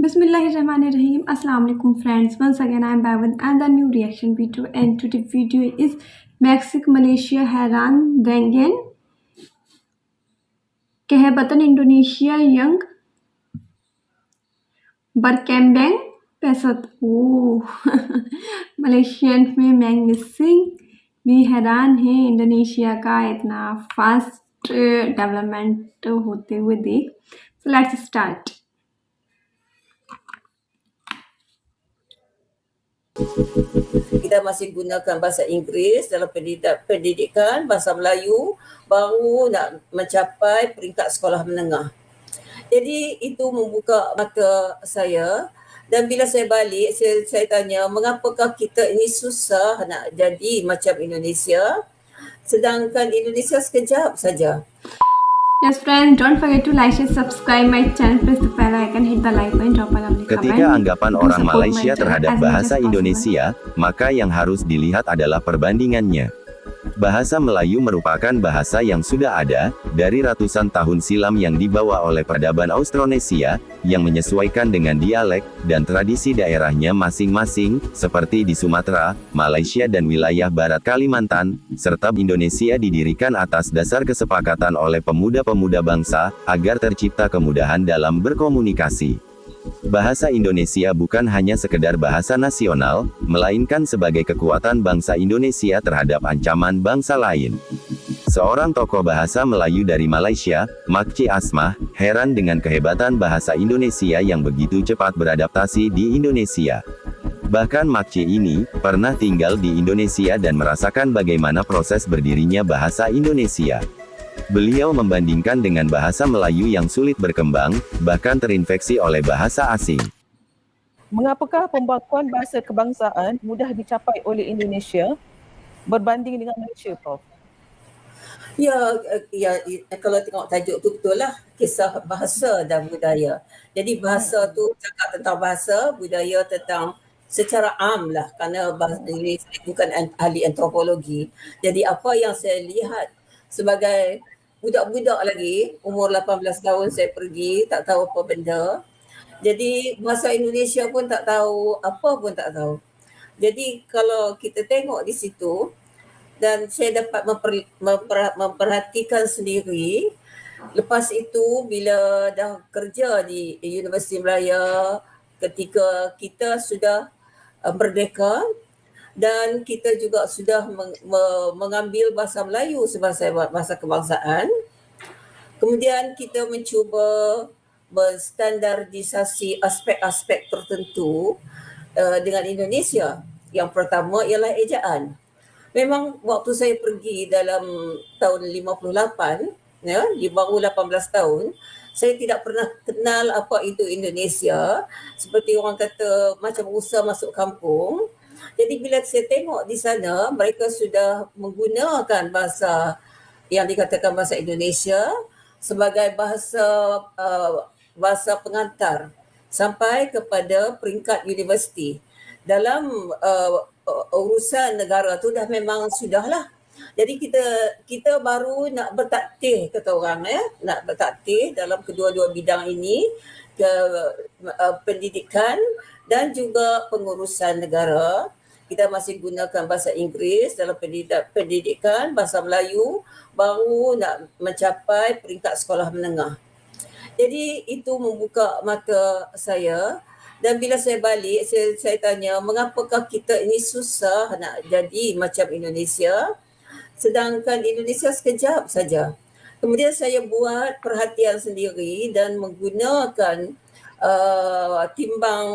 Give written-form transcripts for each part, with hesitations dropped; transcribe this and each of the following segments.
Bismillahirrahmanirrahim. Assalamu alaikum friends. Once again I am back with another new reaction video, and today's video is Mexico Malaysia Heran Dengan Kehebatan Indonesia yang berkembang pesat. Malaysian में मैंग मिसिंग भी हैरान है इंडोनेशिया का इतना fast development होते हुए देख. So let's start. Kita masih gunakan bahasa Inggeris dalam pendidikan, bahasa Melayu baru nak mencapai peringkat sekolah menengah. Jadi itu membuka mata saya, dan bila saya balik saya tanya, mengapakah kita ini susah nak jadi macam Indonesia, sedangkan Indonesia sekejap saja. Yes friends, don't forget to like, share, subscribe my channel, press the bell icon, hit the like button, drop a lovely comment. Ketika anggapan orang Malaysia terhadap bahasa Indonesia, maka yang harus dilihat adalah perbandingannya. Bahasa Melayu merupakan bahasa yang sudah ada dari ratusan tahun silam yang dibawa oleh peradaban Austronesia, yang menyesuaikan dengan dialek dan tradisi daerahnya masing-masing, seperti di Sumatera, Malaysia dan wilayah barat Kalimantan, serta Indonesia didirikan atas dasar kesepakatan oleh pemuda-pemuda bangsa, agar tercipta kemudahan dalam berkomunikasi. Bahasa Indonesia bukan hanya sekedar bahasa nasional, melainkan sebagai kekuatan bangsa Indonesia terhadap ancaman bangsa lain. Seorang tokoh bahasa Melayu dari Malaysia, Makcik Asmah, heran dengan kehebatan bahasa Indonesia yang begitu cepat beradaptasi di Indonesia. Bahkan Makcik ini pernah tinggal di Indonesia dan merasakan bagaimana proses berdirinya bahasa Indonesia. Beliau membandingkan dengan bahasa Melayu yang sulit berkembang, bahkan terinfeksi oleh bahasa asing. Mengapakah pembakuan bahasa kebangsaan mudah dicapai oleh Indonesia berbanding dengan Malaysia, Prof? Ya, kalau tengok tajuk tu betul lah, kisah bahasa dan budaya. Jadi bahasa tu cakap tentang bahasa, budaya tentang secara am lah, kerana bahasa ini saya bukan ahli antropologi. Jadi apa yang saya lihat sebagai budak-budak lagi, umur 18 tahun saya pergi, tak tahu apa benda. Jadi bahasa Indonesia pun tak tahu, apa pun tak tahu. Jadi kalau kita tengok di situ, dan saya dapat memperhatikan sendiri, lepas itu bila dah kerja di Universiti Malaya, ketika kita sudah merdeka, dan kita juga sudah mengambil bahasa Melayu sebagai bahasa kebangsaan. Kemudian kita mencuba menstandardisasi aspek-aspek tertentu dengan Indonesia. Yang pertama ialah ejaan. Memang waktu saya pergi dalam tahun 58, ya, baru 18 tahun, saya tidak pernah kenal apa itu Indonesia. Seperti orang kata macam usaha masuk kampung. Jadi bila saya tengok di sana, mereka sudah menggunakan bahasa yang dikatakan bahasa Indonesia sebagai bahasa pengantar sampai kepada peringkat universiti. Dalam urusan negara tu dah memang sudahlah. Jadi kita baru nak bertaktir, kata orang, ya, nak bertaktir dalam kedua-dua bidang ini, ke pendidikan dan juga pengurusan negara. Kita masih gunakan bahasa Inggeris dalam pendidikan, bahasa Melayu baru nak mencapai peringkat sekolah menengah. Jadi itu membuka mata saya, dan bila saya balik saya tanya, mengapakah kita ini susah nak jadi macam Indonesia, sedangkan Indonesia sekejap saja. Kemudian saya buat perhatian sendiri dan menggunakan timbang,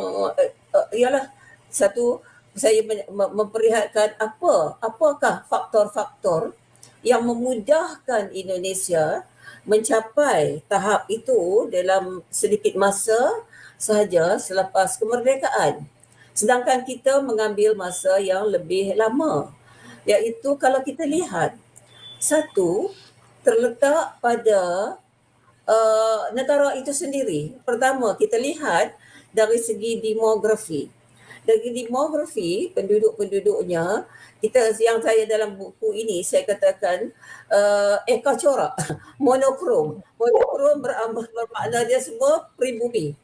ialah satu, saya memperlihatkan apakah faktor-faktor yang memudahkan Indonesia mencapai tahap itu dalam sedikit masa sahaja selepas kemerdekaan. Sedangkan kita mengambil masa yang lebih lama. Iaitu kalau kita lihat, satu, terletak pada negara itu sendiri. Pertama, kita lihat dari segi demografi. Dari demografi, penduduk-penduduknya, yang saya dalam buku ini saya katakan eka corak, monokrom. Monokrom bermakna dia semua pribumi.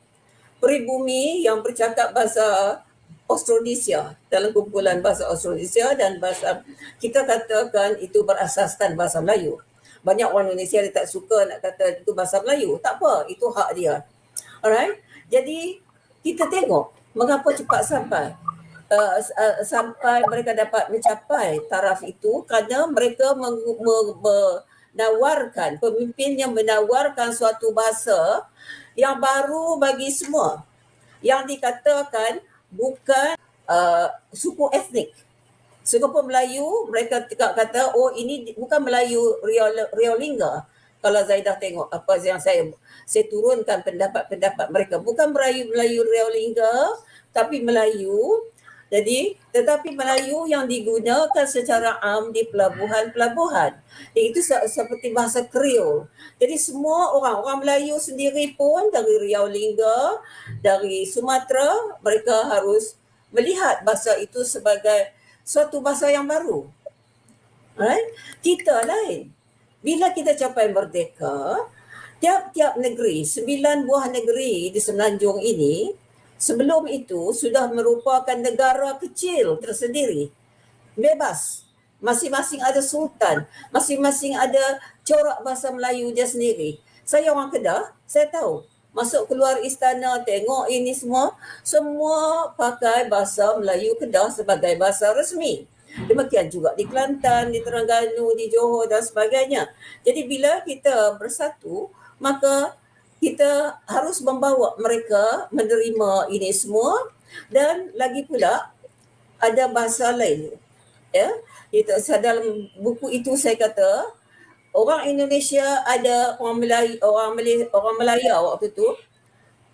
peribumi yang bercakap bahasa Austronesia, dalam kumpulan bahasa Austronesia dan bahasa, kita katakan itu berasaskan bahasa Melayu. Banyak orang Indonesia dia tak suka nak kata itu bahasa Melayu. Tak apa, itu hak dia. Alright? Jadi kita tengok mengapa cepat sampai. Sampai mereka dapat mencapai taraf itu kerana mereka menawarkan, pemimpin yang menawarkan suatu bahasa yang baru bagi semua, yang dikatakan bukan suku etnik. Singapura Melayu, mereka kata, oh ini bukan Melayu Riolingga. Kalau Zaidah tengok apa yang saya turunkan pendapat-pendapat mereka, bukan Melayu Riolingga, tapi Melayu. Jadi, tetapi Melayu yang digunakan secara am di pelabuhan-pelabuhan. Itu seperti bahasa Kriol. Jadi semua orang Melayu sendiri pun dari Riau Lingga, dari Sumatera, mereka harus melihat bahasa itu sebagai suatu bahasa yang baru. Right? Kita lain. Bila kita capai merdeka, tiap-tiap negeri, 9 buah negeri di Semenanjung ini, sebelum itu sudah merupakan negara kecil tersendiri. Bebas. Masing-masing ada sultan. Masing-masing ada corak bahasa Melayu dia sendiri. Saya orang Kedah, saya tahu. Masuk keluar istana, tengok ini semua pakai bahasa Melayu Kedah sebagai bahasa resmi. Demikian juga di Kelantan, di Terengganu, di Johor dan sebagainya. Jadi bila kita bersatu, maka kita harus membawa mereka menerima ini semua, dan lagi pula ada bahasa lain. Ya, dalam buku itu saya kata orang Indonesia ada orang Melaya waktu tu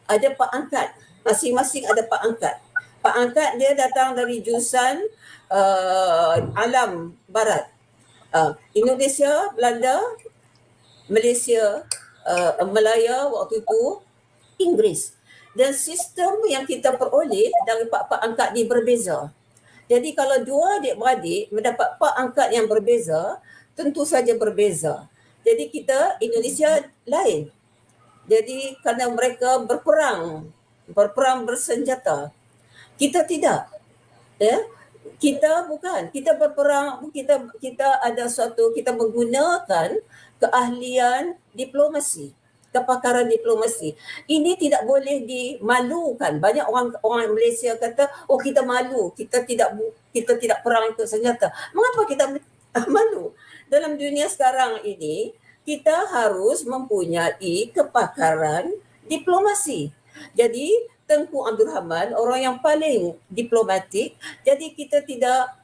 ada pak angkat, masing-masing ada pak angkat. Pak angkat dia datang dari jurusan alam barat. Indonesia, Belanda, Malaysia, Melaya waktu itu, Inggeris. Dan sistem yang kita peroleh dari pak-pak angkat ni berbeza. Jadi kalau dua adik-beradik mendapat pak angkat yang berbeza, tentu saja berbeza. Jadi kita, Indonesia lain. Jadi kerana mereka berperang bersenjata. Kita tidak. Ya? Kita bukan. Kita berperang, kita ada suatu, kita menggunakan keahlian diplomasi, kepakaran diplomasi. Ini tidak boleh dimalukan. Banyak orang Malaysia kata, oh kita malu, kita tidak perang ikut senjata. Mengapa kita malu? Dalam dunia sekarang ini, kita harus mempunyai kepakaran diplomasi. Jadi Tengku Abdul Rahman orang yang paling diplomatik. Jadi kita tidak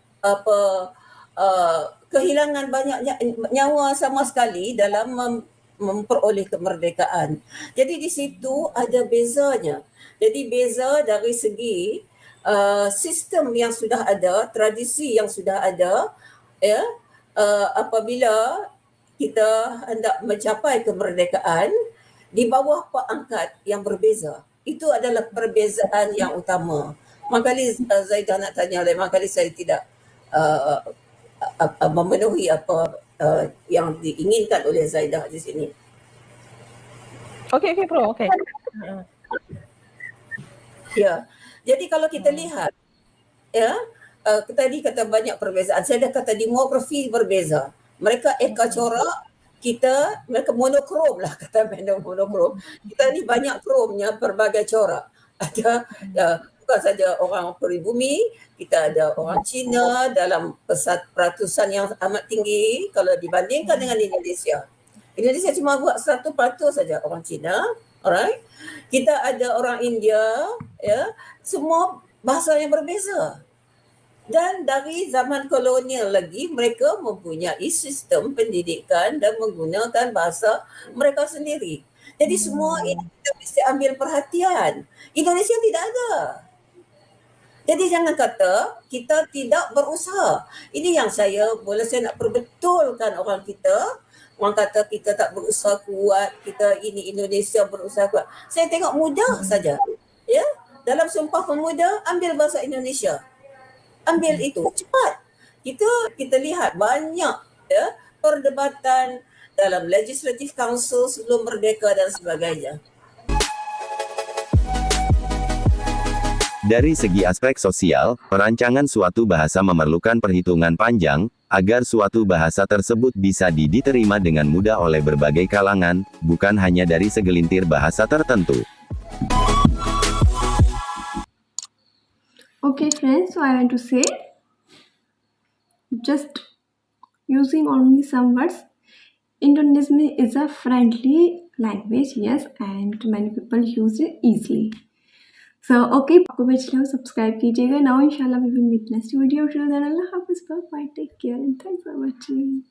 kehilangan banyak nyawa sama sekali dalam memperoleh kemerdekaan. Jadi di situ ada bezanya. Jadi beza dari segi sistem yang sudah ada, tradisi yang sudah ada, ya, apabila kita hendak mencapai kemerdekaan di bawah pak angkat yang berbeza. Itu adalah perbezaan yang utama. Mangkali Zaidah nak tanya lain, mangkali saya tidak memenuhi apa yang diinginkan oleh Zaidah di sini. Okey Pro, okey. Ya. Jadi kalau kita lihat, ya, tadi kata banyak perbezaan. Saya dah kata demografi berbeza. Mereka eka corak, mereka monokrom lah, kata monokrom. Kita ni banyak kromnya, berbagai corak. Ada bukan saja orang peribumi, kita ada orang Cina dalam peratusan yang amat tinggi kalau dibandingkan dengan Indonesia. Indonesia cuma buat 1% saja orang Cina, alright? Kita ada orang India, ya, semua bahasa yang berbeza. Dan dari zaman kolonial lagi, mereka mempunyai sistem pendidikan dan menggunakan bahasa mereka sendiri. Jadi semua ini kita mesti ambil perhatian. Indonesia tidak ada. Jadi jangan kata kita tidak berusaha. Ini yang saya nak perbetulkan orang kita. Orang kata kita tak berusaha kuat, kita ini Indonesia berusaha kuat. Saya tengok mudah saja. Ya, dalam Sumpah Pemuda ambil bahasa Indonesia. Ambil itu cepat. Kita lihat banyak, ya, perdebatan dalam Legislative Council sebelum merdeka dan sebagainya. Dari segi aspek sosial, perancangan suatu bahasa memerlukan perhitungan panjang, agar suatu bahasa tersebut bisa diterima dengan mudah oleh berbagai kalangan, bukan hanya dari segelintir bahasa tertentu. Okay friends, so I want to say, just using only some words, Indonesian is a friendly language, yes, and many people use it easily. So okay, आपको मैं चलो सब्सक्राइब कीजिएगा. Now इंशाल्लाह we will meet next video. Till then, Allah Hafiz, bye bye, take care and thanks for watching.